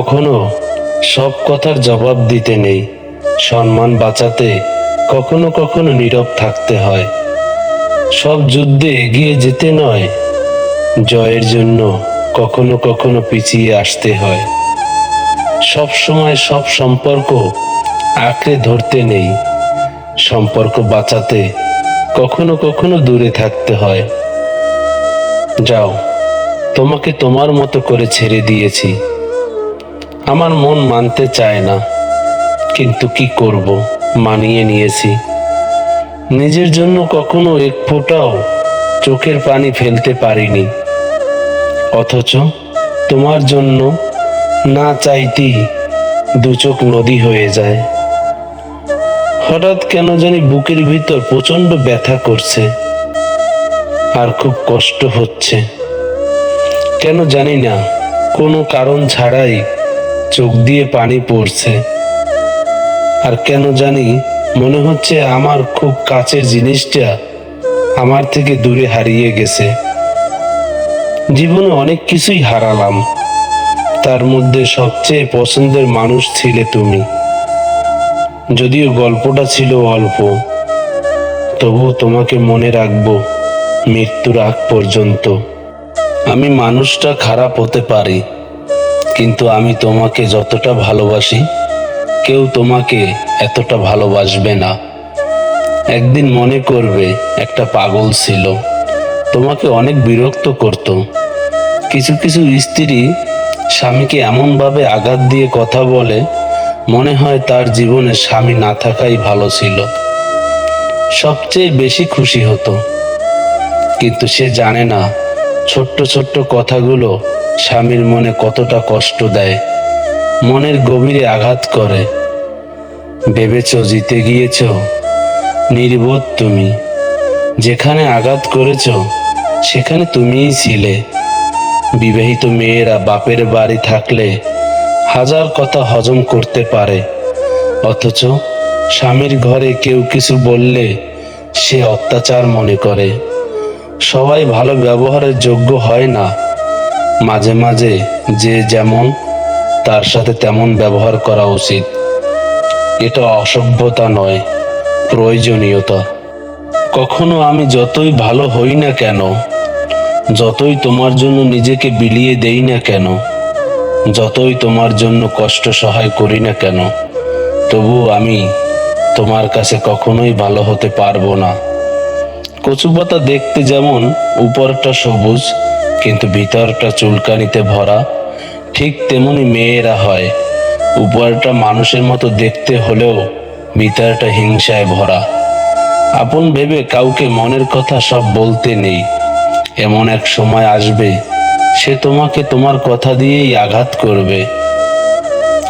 কখনো সব কথার জবাব দিতে নেই, সম্মান বাঁচাতে কখনো কখনো নীরব থাকতে হয়। সব যুদ্ধে এগিয়ে যেতে নয়, জয়ের জন্য কখনো কখনো পিছিয়ে আসতে হয়। সব সময় সব সম্পর্ক আঁকড়ে ধরতে নেই, সম্পর্ক বাঁচাতে কখনো কখনো দূরে থাকতে হয়। যাও, তোমাকে তোমার মতো করে ছেড়ে দিয়েছি। আমার মন মানতে চায় না, কিন্তু কি করব, মানিয়ে নিয়েছি। নিজের জন্য কখনো এক ফোঁটাও চোখের পানি ফেলতে পারিনি, অথচ তোমার জন্য না চাইতেই দু চোখ নদী হয়ে যায়। হঠাৎ কেন জানি বুকের ভিতর প্রচন্ড ব্যথা করছে, আর খুব কষ্ট হচ্ছে। কেন জানি না, কোনো কারণ ছাড়াই চোখ দিয়ে পানি পড়ছে। আর কেন জানি মনে হচ্ছে আমার খুব কাছের জিনিসটা আমার থেকে দূরে হারিয়ে গেছে। জীবনে অনেক কিছুই হারালাম, তার মধ্যে সবচেয়ে পছন্দের মানুষ ছিলে তুমি। যদিও গল্পটা ছিল অল্প, তবুও তোমাকে মনে রাখবো মৃত্যুর আগ পর্যন্ত। আমি মানুষটা খারাপ হতে পারি, কিন্তু আমি তোমাকে যতটা ভালোবাসি কেউ তোমাকে এতটা ভালোবাসবে না। একদিন মনে করবে একটা পাগল ছিল, তোমাকে অনেক বিরক্ত করত। কিছু কিছু স্ত্রী স্বামীকে এমনভাবে আঘাত দিয়ে কথা বলে, মনে হয় তার জীবনে স্বামী না থাকাই ভালো ছিল। সবচেয়ে বেশি খুশি হতো, কিন্তু সে জানে না ছোট্ট ছোট্ট কথাগুলো স্বামীর মনে কতটা কষ্ট দেয়, মনের গভীরে আঘাত করে। ভেবেছ জিতে গিয়েছ, নির্বোধ তুমি। যেখানে আঘাত করেছ সেখানে তুমিই ছিলে। বিবাহিত মেয়েরা বাপের বাড়ি থাকলে হাজার কথা হজম করতে পারে, অথচ স্বামীর ঘরে কেউ কিছু বললে সে অত্যাচার মনে করে। সবাই ভালো ব্যবহারের যোগ্য হয় না, মাঝে মাঝে যে যেমন তার সাথে তেমন ব্যবহার করা উচিত। এটা অসভ্যতা নয়, প্রয়োজনীয়তা। কখনো আমি যতই ভালো হই না কেন, যতই তোমার জন্য নিজেকে বিলিয়ে দেই না কেন, যতই তোমার জন্য কষ্ট সহায় করি না কেন, তবু আমি তোমার কাছে কখনোই ভালো হতে পারবো না। কচু পাতা দেখতে যেমন উপরটা সবুজ কিন্তু ভিতরটা চুলকানিতে ভরা, ঠিক তেমনি মেয়েরা হয়। উপরটা মানুষের মতো দেখতে হলেও ভিতরটা হিংসায় ভরা। আপন ভেবে কাউকে মনের কথা সব বলতে নেই। এমন এক সময় আসবে সে তোমাকে তোমার কথা দিয়েই আঘাত করবে।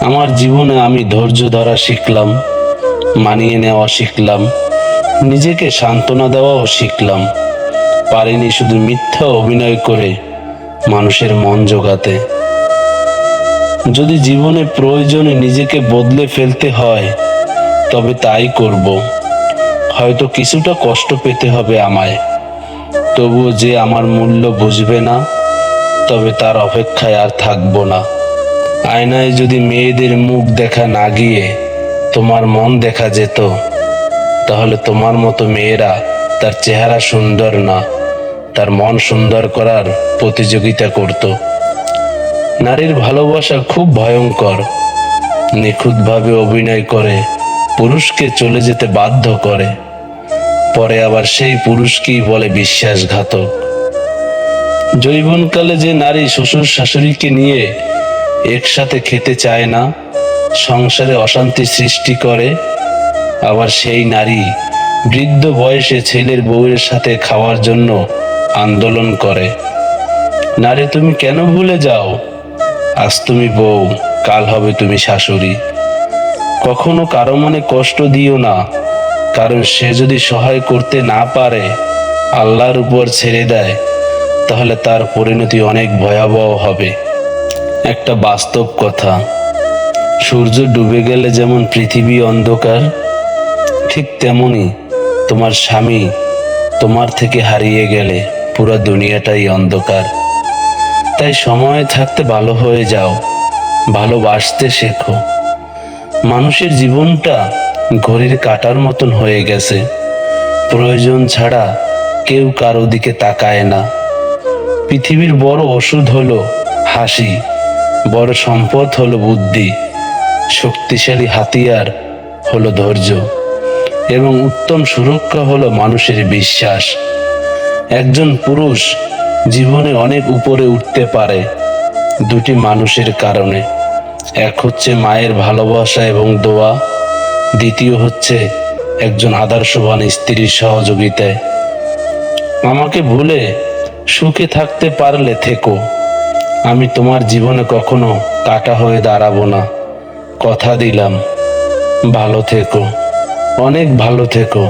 আমার জীবনে আমি ধৈর্য ধরা শিখলাম, মানিয়ে নেওয়া শিখলাম, নিজেকে সান্ত্বনা দেওয়াও শিখলাম। পারিনি শুধু মিথ্যা অভিনয় করে মানুষের মন জোগাতে। যদি জীবনে প্রয়োজনে নিজেকে বদলে ফেলতে হয় তবে তাই করব। হয়তো কিছুটা কষ্ট পেতে হবে আমায়, তবুও যে আমার মূল্য বুঝবে না, তবে তার অপেক্ষায় আর থাকবো না। আয়নায় যদি মেয়েদের মুখ দেখা না গিয়ে তোমার মন দেখা যেত, তাহলে তোমার মতো মেয়েরা তার চেহারা সুন্দর না, তার মন সুন্দর করার প্রতিযোগিতা করত। নারীর ভালোবাসা খুব ভয়ঙ্কর, নিখুঁতভাবে অভিনয় করে পুরুষকে চলে যেতে বাধ্য করে, পরে আবার সেই পুরুষকেই বলে বিশ্বাসঘাতক। যৌবনকালে যে নারী শ্বশুর শাশুড়িকে নিয়ে একসাথে খেতে চায় না, সংসারে অশান্তি সৃষ্টি করে, আবার সেই নারী বৃদ্ধ বয়সে ছেলের বউয়ের সাথে খাওয়ার জন্য আন্দোলন করে। নারী তুমি কেন ভুলে যাও, আজ তুমি বউ, কাল হবে তুমি শাশুড়ি। কখনো কারো মনে কষ্ট দিও না, কারণ সে যদি সহায় করতে না পারে, আল্লাহর উপর ছেড়ে দেয়, তাহলে তার পরিণতি অনেক ভয়াবহ হবে। একটা বাস্তব কথা, সূর্য ডুবে গেলে যেমন পৃথিবী অন্ধকার, ঠিক তেমনি তোমার স্বামী তোমার থেকে হারিয়ে গেলে পুরো দুনিয়াটাই অন্ধকার। তাই সময় থাকতে ভালো হয়ে যাও, ভালোবাসতে শেখো। মানুষের জীবনটা ঘড়ির কাঁটার মতন হয়ে গেছে, প্রয়োজন ছাড়া কেউ কারো দিকে তাকায় না। পৃথিবীর বড় ওষুধ হলো হাসি, বড় সম্পদ হলো বুদ্ধি, শক্তিশালী হাতিয়ার হলো ধৈর্য, এবং উত্তম সুরক্ষা হলো মানুষের বিশ্বাস। একজন পুরুষ জীবনে অনেক উপরে উঠতে পারে দুটি মানুষের কারণে। এক হচ্ছে মায়ের ভালোবাসা এবং দোয়া, দ্বিতীয় হচ্ছে একজন আদর্শবান স্ত্রীর সহযোগিতায়। আমাকে ভুলে সুখে থাকতে পারলে থেকো, আমি তোমার জীবনে কখনো কাঁটা হয়ে দাঁড়াবো না। কথা দিলাম। ভালো থেকো, অনেক ভালো থেকো।